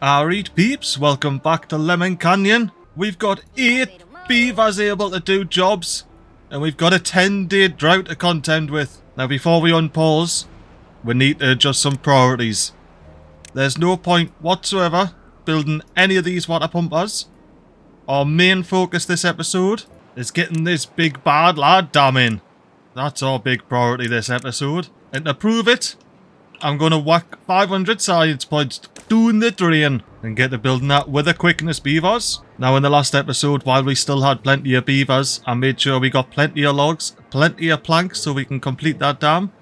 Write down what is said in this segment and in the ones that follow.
Alright peeps, welcome back to Lemon Canyon. We've got 8 beavers able to do jobs, and we've got a 10-day drought to contend with. Now before we unpause, we need to adjust some priorities. There's no point whatsoever building any of these water pumpers. Our main focus this episode is getting this big bad lad dam in. That's our big priority this episode. And to prove it, I'm going to whack 500 science points doing the drain and get to building that with a quickness beavers. Now in the last episode, while we still had plenty of beavers, I made sure we got plenty of logs, plenty of planks so we can complete that dam.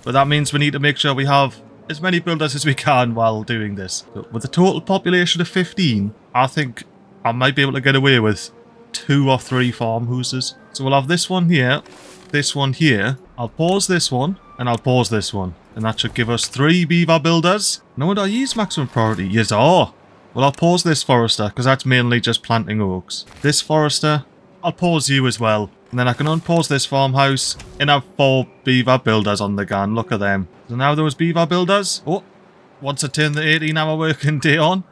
But that means we need to make sure we have as many builders as we can while doing this. So with a total population of 15, I think I might be able to get away with 2 or 3 farmhouses. So we'll have this one here, I'll pause this one, and I'll pause this one. And that should give us 3 beaver builders. No, would I use maximum priority? Yes, oh. Well, I'll pause this forester, because that's mainly just planting oaks. This forester, I'll pause you as well. And then I can unpause this farmhouse and have 4 beaver builders on the gun. Look at them. So now those beaver builders, oh, once I turn the 18-hour working day on,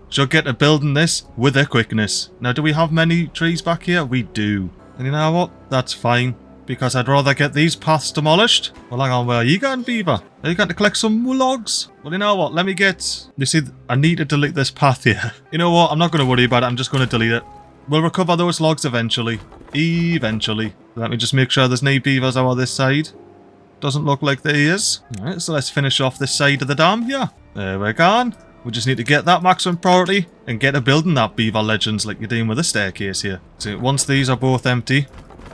she'll get to building this with a quickness. Now, do we have many trees back here? We do. And you know what? That's fine. Because I'd rather get these paths demolished. Well, hang on, where are you going, beaver? Are you going to collect some logs? Well, you know what? Let me get... You see, I need to delete this path here. You know what? I'm not going to worry about it. I'm just going to delete it. We'll recover those logs eventually. Eventually. Let me just make sure there's no beavers over this side. Doesn't look like there is. Alright, so let's finish off this side of the dam here. There we're gone. We just need to get that maximum priority and get to building that beaver legends like you're doing with the staircase here. So once these are both empty,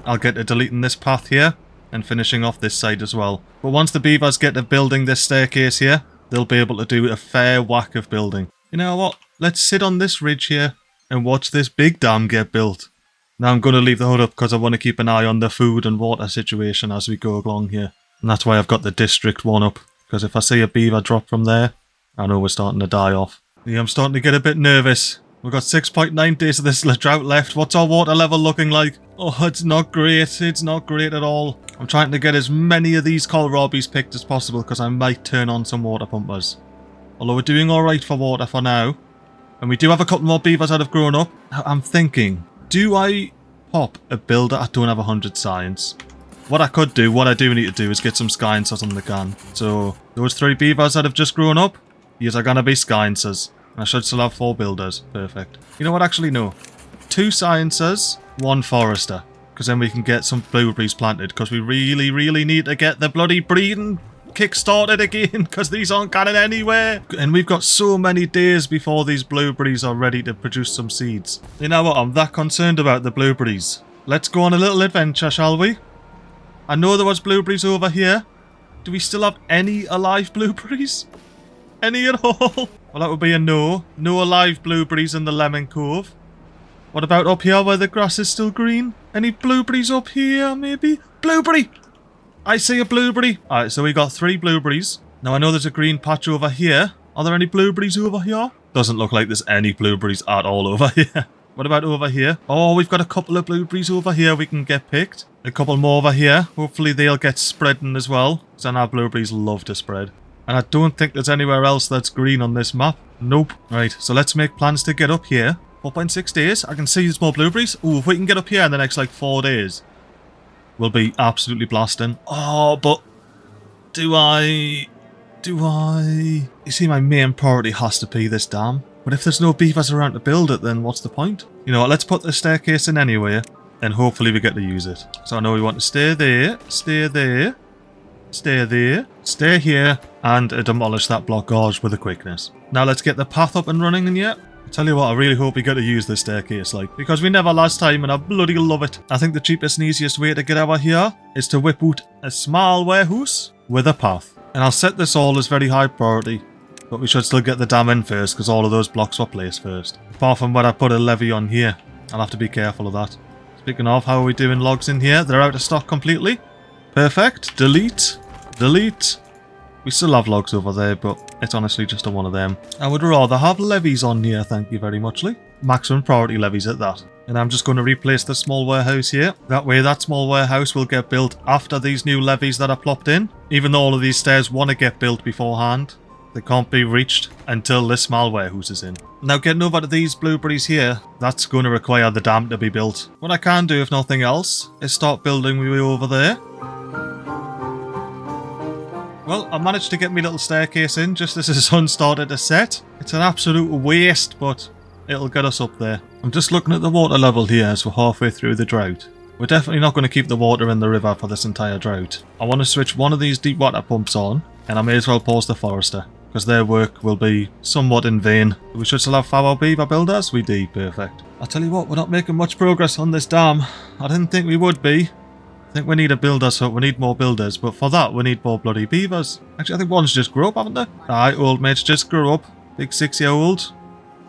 I'll get to deleting this path here and finishing off this side as well. But once the beavers get to building this staircase here, they'll be able to do a fair whack of building. You know what? Let's sit on this ridge here and watch this big dam get built. Now I'm going to leave the HUD up because I want to keep an eye on the food and water situation as we go along here. And that's why I've got the district one up. Because if I see a beaver drop from there, I know we're starting to die off. Yeah, I'm starting to get a bit nervous. We've got 6.9 days of this drought left. What's our water level looking like? Oh, it's not great. It's not great at all. I'm trying to get as many of these kohlrabies picked as possible because I might turn on some water pumpers. Although we're doing alright for water for now. And we do have a couple more beavers that have grown up. Now, I'm thinking, do I pop a builder? I don't have 100 science. What I could do, what I do need to do is get some sciences on the gun. So, those 3 beavers that have just grown up, these are going to be sciences. I should still have 4 builders. Perfect. You know what? Actually, no. 2 sciences, 1 forester. Because then we can get some blueberries planted. Because we really, really need to get the bloody breeding kick-started again. Because these aren't getting anywhere. And we've got so many days before these blueberries are ready to produce some seeds. You know what? I'm that concerned about the blueberries. Let's go on a little adventure, shall we? I know there was blueberries over here. Do we still have any alive blueberries? Any at all? Well, that would be a no. No alive blueberries in the Lemon Cove. What about up here where the grass is still green? Any blueberries up here, maybe? Blueberry! I see a blueberry. Alright, so we got 3 blueberries. Now, I know there's a green patch over here. Are there any blueberries over here? Doesn't look like there's any blueberries at all over here. What about over here? Oh, we've got a couple of blueberries over here we can get picked. A couple more over here. Hopefully they'll get spreading as well. Because I know blueberries love to spread. And I don't think there's anywhere else that's green on this map. Nope. Right, so let's make plans to get up here. 4.6 days. I can see there's more blueberries. Ooh, if we can get up here in the next, like, 4 days, we'll be absolutely blasting. Oh, but do I... You see, my main priority has to be this dam. But if there's no beavers around to build it, then what's the point? You know what, let's put the staircase in anyway. And hopefully we get to use it. So I know we want to stay there, stay there. Stay there, stay here, and demolish that block gorge with a quickness. Now let's get the path up and running, and yeah, I tell you what, I really hope we get to use this staircase, like, because we never last time and I bloody love it. I think the cheapest and easiest way to get over here is to whip out a small warehouse with a path. And I'll set this all as very high priority, but we should still get the dam in first because all of those blocks were placed first. Apart from when I put a levee on here, I'll have to be careful of that. Speaking of, how are we doing logs in here? They're out of stock completely. Perfect. Delete. Delete. We still have logs over there, but it's honestly just a one of them. I would rather have levies on here, thank you very much, Lee. Maximum priority levies at that. And I'm just going to replace the small warehouse here. That way that small warehouse will get built after these new levies that are plopped in. Even though all of these stairs want to get built beforehand. They can't be reached until this small warehouse is in. Now getting over to these blueberries here, that's going to require the dam to be built. What I can do, if nothing else, is start building my way over there. Well, I managed to get my little staircase in just as the sun started to set. It's an absolute waste, but it'll get us up there. I'm just looking at the water level here as we're halfway through the drought. We're definitely not going to keep the water in the river for this entire drought. I want to switch one of these deep water pumps on, and I may as well pause the forester, because their work will be somewhat in vain. We should still have our beaver builders? We do, perfect. I'll tell you what, we're not making much progress on this dam. I didn't think we would be. I think we need a builder's hut, we need more builders, but for that we need more bloody beavers. Actually, I think one's just grew up, haven't they? Aye, old mates just grew up. Big 6-year-old.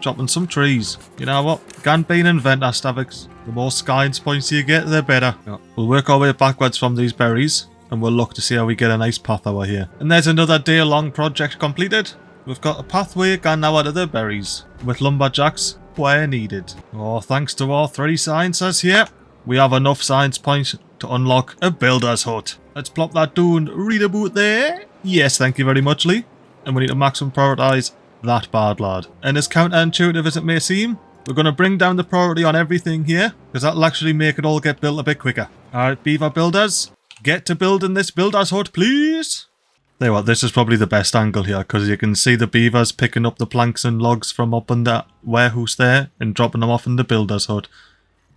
Chopping some trees. You know what? Can't be an inventor, Stavix. The more science points you get, the better. Yeah. We'll work our way backwards from these berries, and we'll look to see how we get a nice path over here. And there's another day-long project completed. We've got a pathway gone now out of the berries, with lumberjacks where needed. Oh, thanks to our 3 sciences here, we have enough science points to unlock a builder's hut. Let's plop that down right about there. Yes, thank you very much, Lee. And we need to maximum prioritise that bad lad. And as counterintuitive as it may seem, we're going to bring down the priority on everything here, because that'll actually make it all get built a bit quicker. Alright, beaver builders, get to building this builder's hut, please. There, what, this is probably the best angle here, because you can see the beavers picking up the planks and logs from up in that warehouse there and dropping them off in the builder's hut.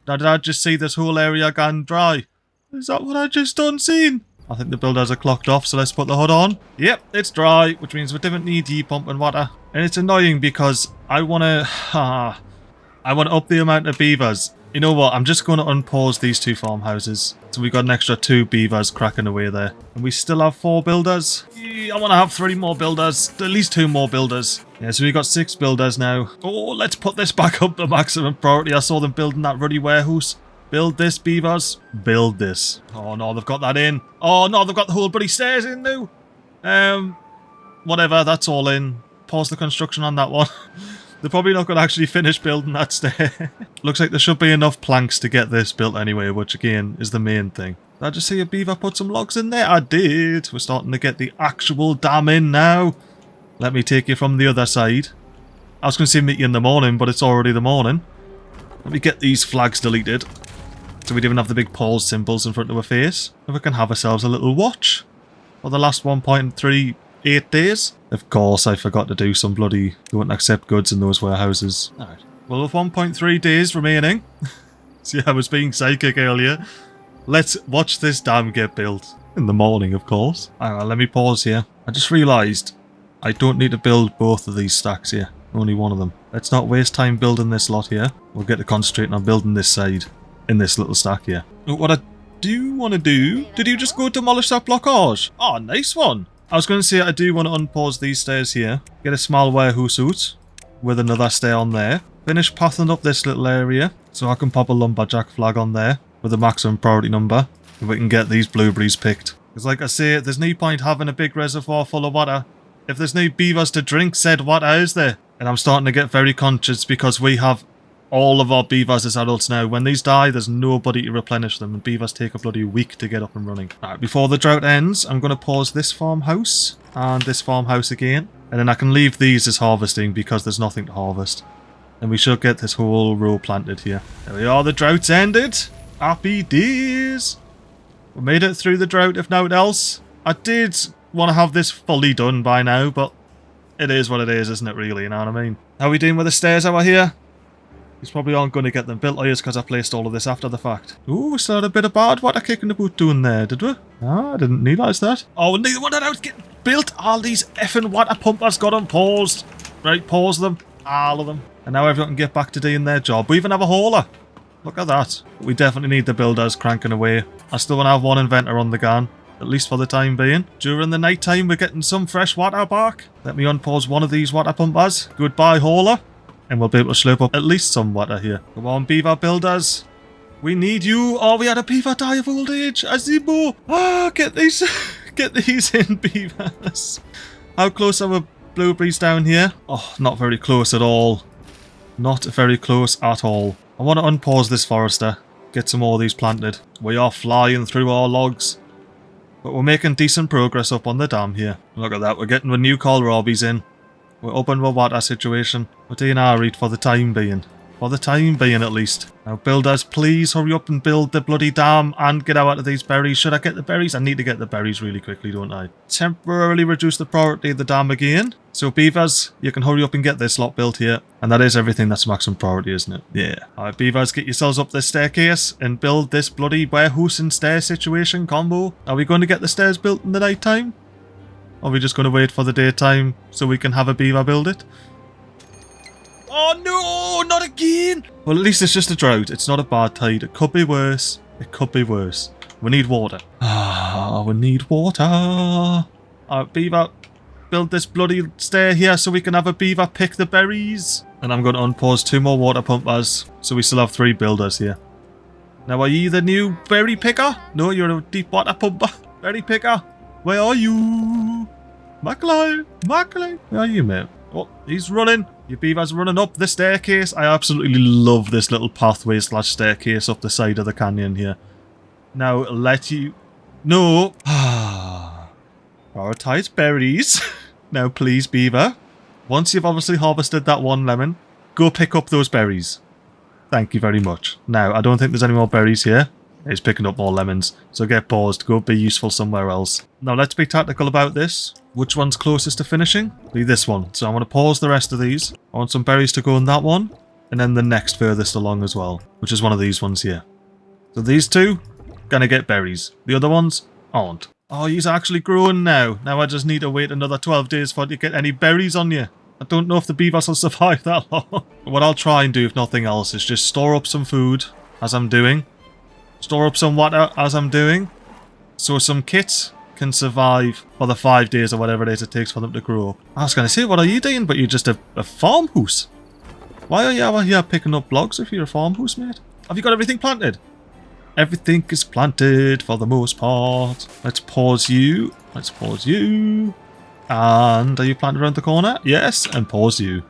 Now, did I just see this whole area gone dry? Is that what I just done seen? I think the builders are clocked off, so let's put the hut on. Yep, it's dry, which means we didn't need pumping water. And it's annoying because I want to up the amount of beavers. You know what, I'm just going to unpause these 2 farmhouses. So we got an extra 2 beavers cracking away there. And we still have 4 builders. I want to have 3 more builders. At least 2 more builders. Yeah, so we got 6 builders now. Oh, let's put this back up to maximum priority. I saw them building that ruddy warehouse. Build this, beavers. Build this. Oh no, they've got that in. Oh no, they've got the whole bloody stairs in now. Whatever, that's all in. Pause the construction on that one. They're probably not going to actually finish building that stair. Looks like there should be enough planks to get this built anyway, which again is the main thing. Did I just see a beaver put some logs in there? I did. We're starting to get the actual dam in now. Let me take you from the other side. I was going to say meet you in the morning, but it's already the morning. Let me get these flags deleted, so we don't even have the big pause symbols in front of our face. And we can have ourselves a little watch for the last 1.38 days. Of course, I forgot to do some bloody... They wouldn't accept goods in those warehouses. Alright. Well, with 1.3 days remaining... See, I was being psychic earlier. Let's watch this dam get built. In the morning, of course. Hang on, let me pause here. I just realised I don't need to build both of these stacks here. Only one of them. Let's not waste time building this lot here. We'll get to concentrating on building this side. In this little stack here. What I do want to do... Did you just go demolish that blockage? Oh, nice one. I was going to say I do want to unpause these stairs here. Get a small warehouse out with another stair on there. Finish pathing up this little area so I can pop a lumberjack flag on there with a maximum priority number. If we can get these blueberries picked. Because like I say, there's no point having a big reservoir full of water if there's no beavers to drink said water, is there? And I'm starting to get very conscious because we have all of our beavers as adults now. When these die, there's nobody to replenish them, and beavers take a bloody week to get up and running. Alright, before the drought ends, I'm going to pause this farmhouse and this farmhouse again. And then I can leave these as harvesting because there's nothing to harvest. And we should get this whole row planted here. There we are, the drought's ended. Happy days. We made it through the drought, if nothing else. I did want to have this fully done by now, but it is what it is, isn't it, really? You know what I mean? How are we doing with the stairs over here? These probably aren't going to get them built, are you? Because I placed all of this after the fact. Ooh, we still had a bit of bad water kicking about doing there, did we? Ah, I didn't realise that. Oh, neither one of those get built. All these effing water pumpers got unpaused. Right, pause them. All of them. And now everyone can get back to doing their job. We even have a hauler. Look at that. We definitely need the builders cranking away. I still want to have one inventor on the gun. At least for the time being. During the night time, we're getting some fresh water back. Let me unpause one of these water pumpers. Goodbye, hauler. And we'll be able to slurp up at least some water here. Come on, beaver builders. We need you. Oh, we had a beaver die of old age. Azibo. Ah, get these in, beavers. How close are we blueberries down here? Oh, not very close at all. Not very close at all. I want to unpause this forester. Get some more of these planted. We are flying through our logs. But we're making decent progress up on the dam here. Look at that, we're getting the new kohlrabies in. We're up on the water situation. We're doing our read for the time being. For the time being, at least. Now, builders, please hurry up and build the bloody dam and get out of these berries. Should I get the berries? I need to get the berries really quickly, don't I? Temporarily reduce the priority of the dam again. So, beavers, you can hurry up and get this lot built here. And that is everything that's maximum priority, isn't it? Yeah. Alright, beavers, get yourselves up this staircase and build this bloody warehouse and stair situation combo. Are we going to get the stairs built in the night time? Or are we just going to wait for the daytime so we can have a beaver build it? Oh no, not again! Well, at least it's just a drought. It's not a bad tide. It could be worse. It could be worse. We need water. Ah, we need water. Alright, beaver, build this bloody stair here so we can have a beaver pick the berries. And I'm going to unpause 2 more water pumpers, so we still have 3 builders here. Now, are you the new berry picker? No, you're a deep water pumper. Berry picker, where are you? MiGly, MiGly, where are you, mate? Oh, he's running. Your beaver's running up the staircase. I absolutely love this little pathway / staircase up the side of the canyon here. Now, let you... No. Prioritize berries. Now, please, beaver. Once you've obviously harvested that 1 lemon, go pick up those berries. Thank you very much. Now, I don't think there's any more berries here. He's picking up more lemons. So get paused. Go be useful somewhere else. Now, let's be tactical about this. Which one's closest to finishing? Be this one. So I'm going to pause the rest of these. I want some berries to go in that one. And then the next furthest along as well. Which is one of these ones here. So these 2, gonna get berries. The other ones aren't. Oh, he's actually growing now. Now I just need to wait another 12 days for it to get any berries on you. I don't know if the beavers will survive that long. What I'll try and do, if nothing else, is just store up some food as I'm doing. Store up some water as I'm doing. So some kits can survive for the 5 days or whatever it is it takes for them to grow up. I was going to say, what are you doing? But you're just a farmhouse. Why are you out here picking up blocks if you're a farmhouse, mate? Have you got everything planted? Everything is planted for the most part. Let's pause you. Let's pause you. And are you planted around the corner? Yes, and pause you.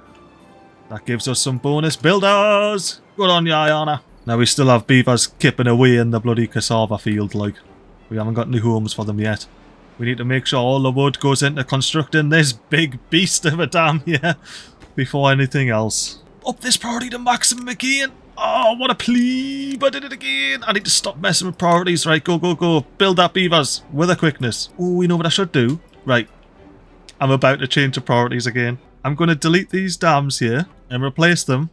That gives us some bonus builders. Good on you, Ayana. Now we still have beavers kipping away in the bloody cassava field, like. We haven't got any homes for them yet. We need to make sure all the wood goes into constructing this big beast of a dam here before anything else. Up this priority to maximum again. Oh, what a plebe. I did it again. I need to stop messing with priorities. Right, go, go, go. Build that beavers with a quickness. Oh, you know what I should do? Right. I'm about to change the priorities again. I'm going to delete these dams here and replace them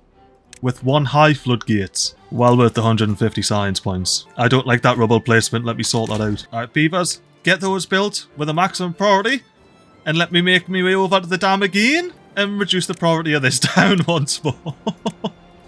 with 1 high floodgates. Well worth the 150 science points. I don't like that rubble placement. Let me sort that out. Alright, beavers, get those built with a maximum priority. And let me make my way over to the dam again and reduce the priority of this down once more.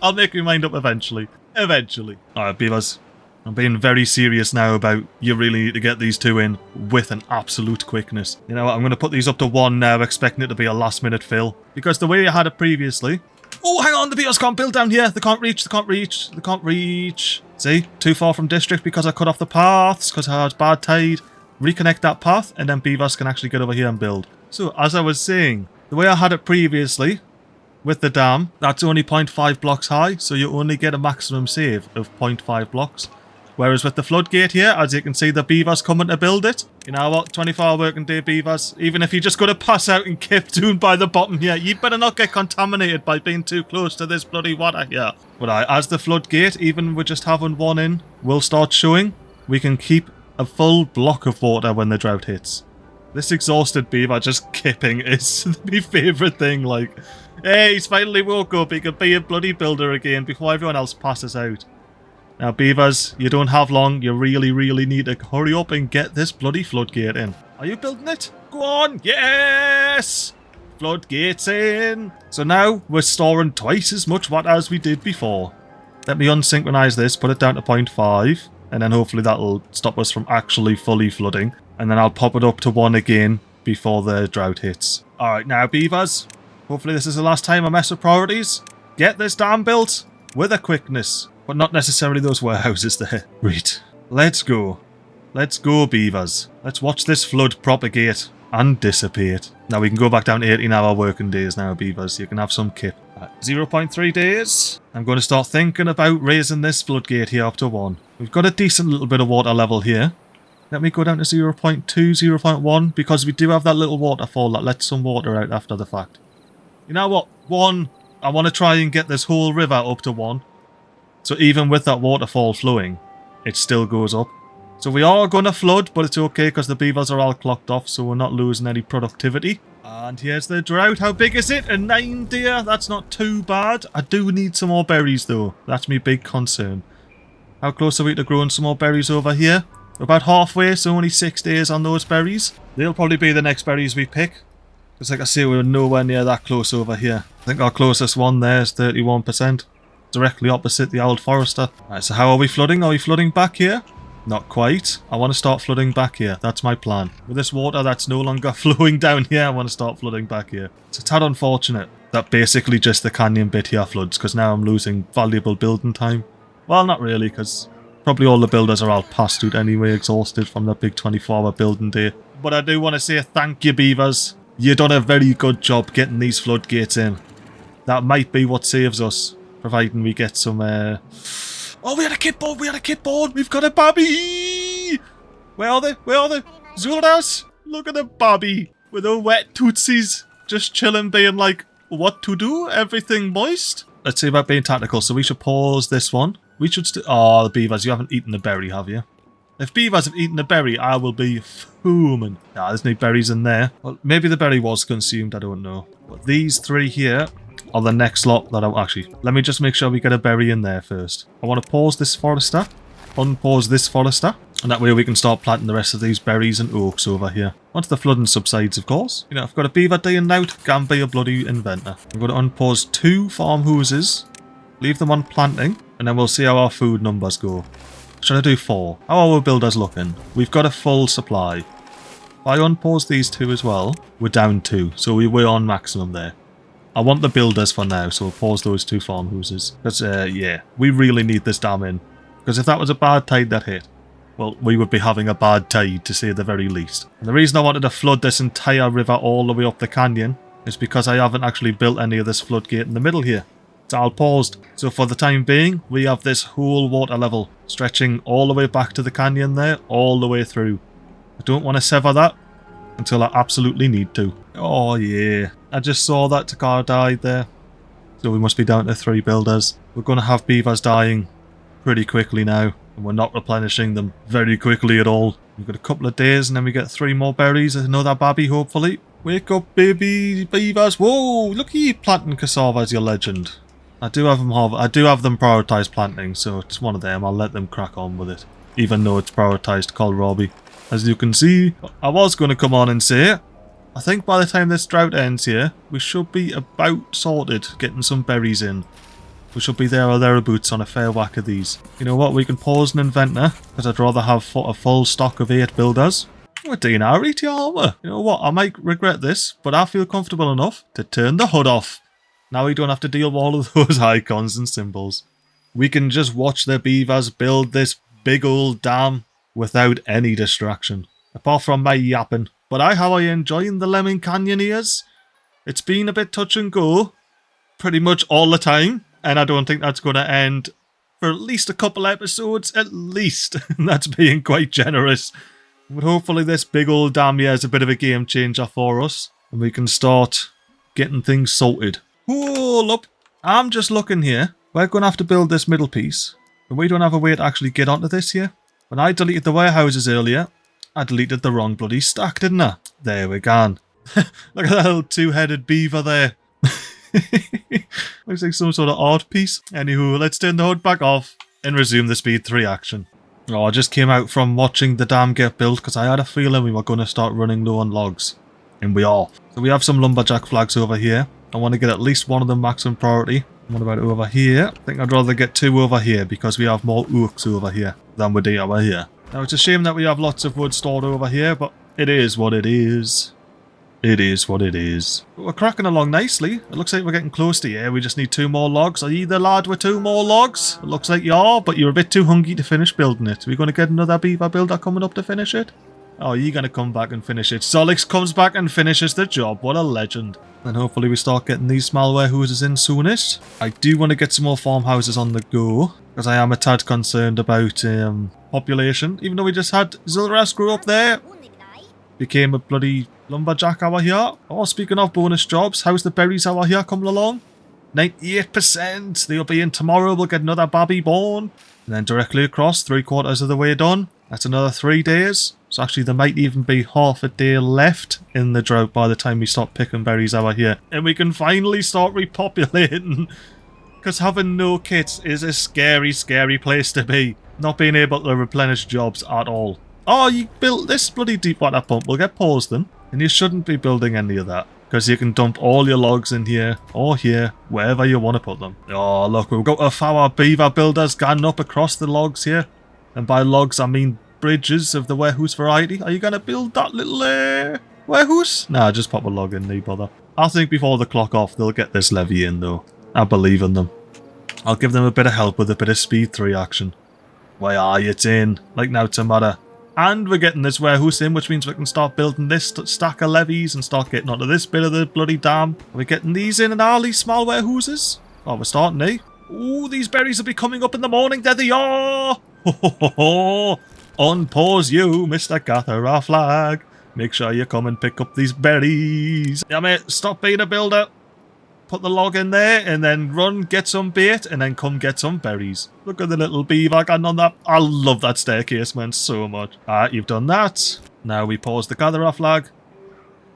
I'll make my mind up eventually. Eventually. Alright, beavers. I'm being very serious now about you really need to get these 2 in with an absolute quickness. You know what, I'm going to put these up to 1 now, expecting it to be a last minute fill. Because the way I had it previously... Oh, hang on, the beavers can't build down here. They can't reach, they can't reach, they can't reach. See, too far from district because I cut off the paths, because I had bad tide. Reconnect that path, and then beavers can actually get over here and build. So, as I was saying, the way I had it previously, with the dam, that's only 0.5 blocks high, so you only get a maximum save of 0.5 blocks. Whereas with the floodgate here, as you can see, the beavers coming to build it. You know what, 24-hour working day beavers, even if you're just going to pass out and kip down by the bottom here, you better not get contaminated by being too close to this bloody water here. But as the floodgate, even with just having 1 in, will start showing, we can keep a full block of water when the drought hits. This exhausted beaver just kipping is my favourite thing, like, hey, he's finally woke up, he can be a bloody builder again before everyone else passes out. Now, beavers, you don't have long. You really, really need to hurry up and get this bloody floodgate in. Are you building it? Go on. Yes! Floodgate's in. So now we're storing twice as much water as we did before. Let me unsynchronize this, put it down to 0.5, and then hopefully that'll stop us from actually fully flooding. And then I'll pop it up to 1 again before the drought hits. Alright, now, beavers, hopefully this is the last time I mess with priorities. Get this dam built with a quickness. But not necessarily those warehouses there. Right. Let's go. Let's go, beavers. Let's watch this flood propagate and dissipate. Now we can go back down to 18-hour working days now, beavers. You can have some kip. 0.3 days. I'm going to start thinking about raising this floodgate here up to 1. We've got a decent little bit of water level here. Let me go down to 0.2, 0.1, because we do have that little waterfall that lets some water out after the fact. You know what? 1, I want to try and get this whole river up to 1. So even with that waterfall flowing, it still goes up. So we are going to flood, but it's okay because the beavers are all clocked off, so we're not losing any productivity. And here's the drought. How big is it? A 9 deer? That's not too bad. I do need some more berries though. That's my big concern. How close are we to growing some more berries over here? We're about halfway, so only 6 days on those berries. They'll probably be the next berries we pick. Because like I say, we're nowhere near that close over here. I think our closest one there is 31%. Directly opposite the old forester. Right, so how are we flooding? Are we flooding back here? Not quite. I want to start flooding back here. That's my plan. With this water that's no longer flowing down here, I want to start flooding back here. It's a tad unfortunate that basically just the canyon bit here floods, because now I'm losing valuable building time. Well, not really, because probably all the builders are all past out anyway, exhausted from that big 24-hour building day. But I do want to say thank you, beavers. You've done a very good job getting these floodgates in. That might be what saves us, providing we get some... Oh, we had a kit board! We had a kit board! We've got a babby! Where are they? Where are they? Zuldas! Look at the babby with the wet tootsies, just chilling, being like, what to do? Everything moist? Let's see about being tactical. So we should pause this one. We should oh, the beavers, you haven't eaten the berry, have you? If beavers have eaten the berry, I will be fuming. Nah, there's no berries in there. Well, maybe the berry was consumed, I don't know. But these 3 here are the next lot that I'll actually... Let me just make sure we get a berry in there first. I want to pause this forester, unpause this forester, and that way we can start planting the rest of these berries and oaks over here. Once the flooding subsides, of course. You know, I've got a beaver dying out, can be a bloody inventor. I'm going to unpause 2 farm houses, leave them on planting, and then we'll see how our food numbers go. Should I do 4? How are our builders looking? We've got a full supply. If I unpause these 2 as well, we're down 2, so we were on maximum there. I want the builders for now, so we'll pause those 2 farm houses. Because, yeah, we really need this dam in. Because if that was a bad tide that hit, well, we would be having a bad tide, to say the very least. And the reason I wanted to flood this entire river all the way up the canyon is because I haven't actually built any of this floodgate in the middle here. It's all paused. So for the time being, we have this whole water level stretching all the way back to the canyon there, all the way through. I don't want to sever that until I absolutely need to. Oh yeah, I just saw that Takar died there. So we must be down to 3 builders. We're going to have beavers dying pretty quickly now. And we're not replenishing them very quickly at all. We've got a couple of days and then we get 3 more berries. Another babby, hopefully. Wake up, baby beavers. Whoa, look at you planting cassava as your legend. I do have them prioritised planting, so it's one of them. I'll let them crack on with it. Even though it's prioritised kohlrabi. As you can see, I was going to come on and say, I think by the time this drought ends here, we should be about sorted getting some berries in. We should be there or thereabouts on a fair whack of these. You know what, we can pause an inventor, because I'd rather have a full stock of 8 builders. We're doing alright, aren't we? You know what, I might regret this, but I feel comfortable enough to turn the hood off. Now we don't have to deal with all of those icons and symbols. We can just watch the beavers build this big old dam without any distraction. Apart from my yapping. But how are you enjoying the Lemon Canyoneers? It's been a bit touch and go. Pretty much all the time. And I don't think that's going to end for at least a couple episodes. At least. That's being quite generous. But hopefully this big old dam here is a bit of a game changer for us. And we can start getting things sorted. Hold up. I'm just looking here. We're going to have to build this middle piece. And we don't have a way to actually get onto this here. When I deleted the warehouses earlier, I deleted the wrong bloody stack, didn't I? There we go. Look at that little 2-headed beaver there. Looks like some sort of art piece. Anywho, let's turn the hood back off and resume the speed 3 action. Oh, I just came out from watching the dam get built because I had a feeling we were going to start running low on logs. And we are. So we have some lumberjack flags over here. I want to get at least one of them maximum priority. What about over here? I think I'd rather get 2 over here because we have more oaks over here than we do over here. Now it's a shame that we have lots of wood stored over here, but it is what it is. It is what it is. But we're cracking along nicely. It looks like we're getting close to here. We just need 2 more logs. Are you the lad with 2 more logs? It looks like you are, but you're a bit too hungry to finish building it. Are we going to get another beaver builder coming up to finish it? Oh, you're going to come back and finish it. Solix comes back and finishes the job. What a legend. And hopefully we start getting these small warehouses in soonest. I do want to get some more farmhouses on the go, because I am a tad concerned about population. Even though we just had Zilras grow up there. Became a bloody lumberjack hour here. Oh, speaking of bonus jobs, how's the berries hour here coming along? 98%. They'll be in tomorrow. We'll get another Babby born. And then directly across, 3/4 of the way done. That's another 3 days. So actually there might even be half a day left in the drought by the time we stop picking berries over here. And we can finally start repopulating. Because having no kits is a scary, scary place to be. Not being able to replenish jobs at all. Oh, you built this bloody deep water pump. We'll get paused then. And you shouldn't be building any of that. Because you can dump all your logs in here, or here, wherever you want to put them. Oh, look, we've got our beaver builders going up across the logs here. And by logs, I mean bridges of the warehouse variety. Are you going to build that little warehouse? Nah, just pop a log in, no bother. I think before the clock off, they'll get this levy in, though. I believe in them. I'll give them a bit of help with a bit of speed 3 action. Why are you in? Like now to matter. And we're getting this warehouse in, which means we can start building this stack of levies and start getting onto this bit of the bloody dam. Are we getting these in all these small warehouses? Oh, we're starting, eh? Ooh, these berries will be coming up in the morning. There they are! Ho ho ho ho! Unpause you, Mr. Gatherer Flag. Make sure you come and pick up these berries. Yeah, mate, stop being a builder. Put the log in there and then run, get some bait, and then come get some berries. Look at the little beaver going on that. I love that staircase, man, so much. Alright, you've done that. Now we pause the gatherer flag.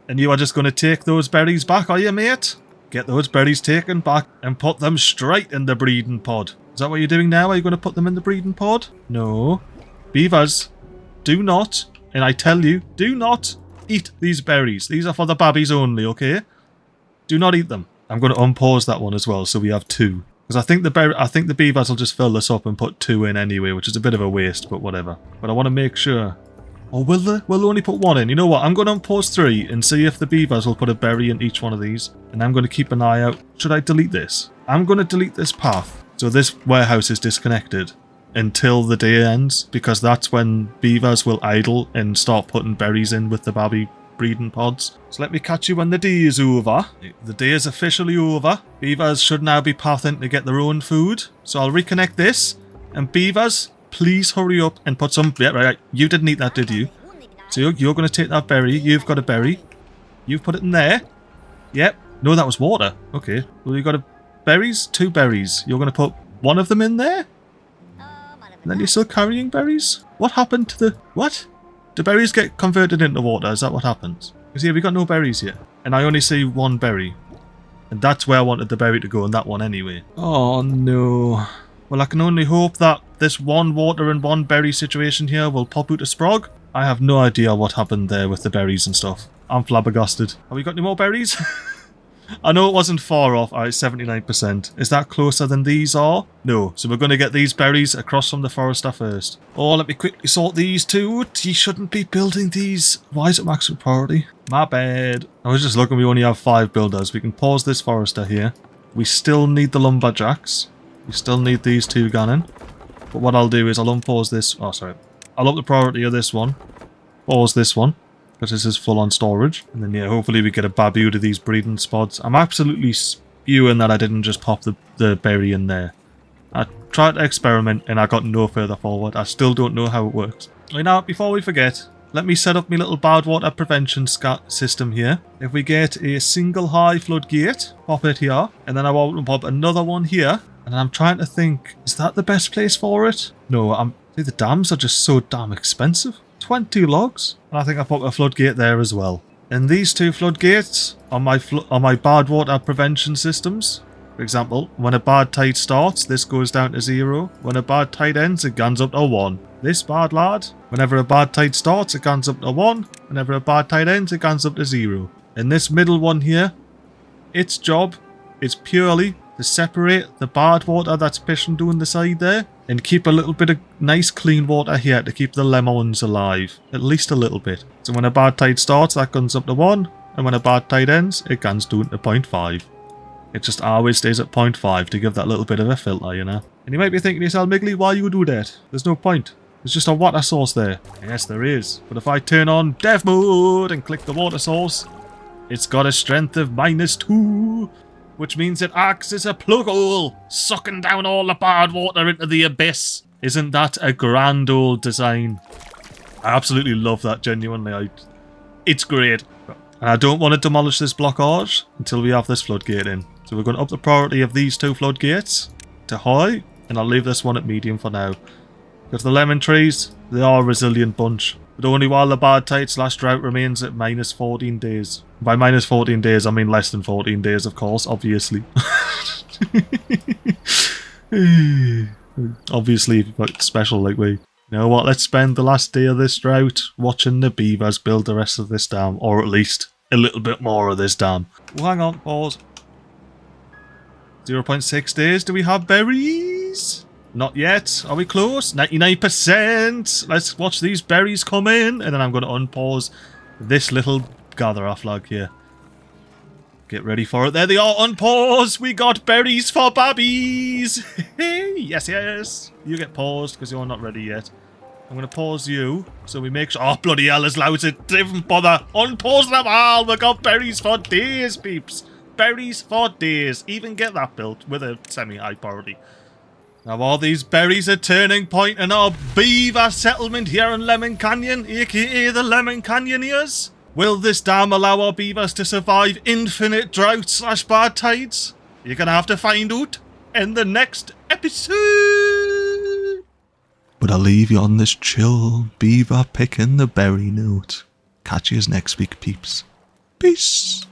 And you are just going to take those berries back, are you, mate? Get those berries taken back and put them straight in the breeding pod. Is that what you're doing now? Are you going to put them in the breeding pod? No. Beavers, do not, and I tell you, do not eat these berries. These are for the babbies only, okay? Do not eat them. I'm going to unpause that one as well, so we have 2. Because I think the beavers will just fill this up and put 2 in anyway, which is a bit of a waste, but whatever. But I want to make sure. Or will they? Will they only put 1 in? You know what? I'm going to unpause 3 and see if the beavers will put a berry in each one of these. And I'm going to keep an eye out. Should I delete this? I'm going to delete this path. So this warehouse is disconnected until the day ends, because that's when beavers will idle and start putting berries in with the babby breeding pods. So let me catch you when the day is over. The day is officially over. Beavers should now be pathing to get their own food. So I'll reconnect this. And beavers, please hurry up and put some... Yeah, right. You didn't eat that, did you? So you're going to take that berry. You've got a berry. You've put it in there. Yep. No, that was water. Okay. Well, you got berries? 2 berries. You're going to put 1 of them in there? And then you're still carrying berries? What happened to the... What? Do berries get converted into water? Is that what happens? Because here we got no berries yet. And I only see 1 berry. And that's where I wanted the berry to go, and that one anyway. Oh no. Well, I can only hope that this 1 water and 1 berry situation here will pop out a sprog. I have no idea what happened there with the berries and stuff. I'm flabbergasted. Have we got any more berries? I know it wasn't far off. Alright, 79%. Is that closer than these are? No. So we're going to get these berries across from the forester first. Oh, let me quickly sort these two. You shouldn't be building these. Why is it maximum priority? My bad. I was just looking. We only have 5 builders. We can pause this forester here. We still need the lumberjacks. We still need these 2 gunning. But what I'll do is I'll unpause this. Oh, sorry. I'll up the priority of this one. Pause this one, because this is full on storage. And then, yeah, hopefully we get a babby out of these breeding spots. I'm absolutely spewing that I didn't just pop the berry in there. I tried to experiment and I got no further forward. I still don't know how it works. Right now, before we forget, let me set up my little bad water prevention system here. If we get a single high floodgate, pop it here. And then I want to pop another one here. And I'm trying to think, is that the best place for it? No, the dams are just so damn expensive. 20 logs. And I think I put a floodgate there as well. And these 2 floodgates are my bad water prevention systems. For example, when a bad tide starts, this goes down to 0. When a bad tide ends, it guns up to 1. This bad lad, whenever a bad tide starts, it guns up to 1. Whenever a bad tide ends, it guns up to 0. And this middle one here, its job is purely to separate the bad water that's pissing down the side there and keep a little bit of nice clean water here to keep the lemons alive. At least a little bit. So when a bad tide starts, that guns up to 1. And when a bad tide ends, it guns down to 0.5. It just always stays at 0.5 to give that little bit of a filter, you know. And you might be thinking to yourself, MiGly, why you do that? There's no point. There's just a water source there. Yes, there is. But if I turn on dev mode and click the water source, it's got a strength of -2, which means it acts as a plug hole, sucking down all the bad water into the abyss. Isn't that a grand old design? I absolutely love that, genuinely. It's great. And I don't want to demolish this blockage until we have this floodgate in. So we're going to up the priority of these 2 floodgates to high, and I'll leave this one at medium for now. Because the lemon trees, they are a resilient bunch. But only while the Badtide / drought remains at -14 days. By -14 days, I mean less than 14 days, of course, obviously. Obviously, if you're special like we. You know what, let's spend the last day of this drought watching the beavers build the rest of this dam. Or at least a little bit more of this dam. Oh, hang on, pause. 0.6 days, do we have berries? Not yet. Are we close? 99%. Let's watch these berries come in. And then I'm going to unpause this little gatherer flag here. Get ready for it. There they are. Unpause. We got berries for Babbies. Yes, yes. You get paused because you're not ready yet. I'm going to pause you so we make sure... Oh, bloody hell, as loud as it didn't bother. Unpause them all. We got berries for days, peeps. Berries for days. Even get that built with a semi-high priority. Now all these berries are turning point in our beaver settlement here in Lemon Canyon, aka the Lemon Canyoneers. Will this dam allow our beavers to survive infinite droughts / bad tides? You're gonna have to find out in the next episode. But I'll leave you on this chill beaver picking the berry note. Catch yous next week, peeps. Peace.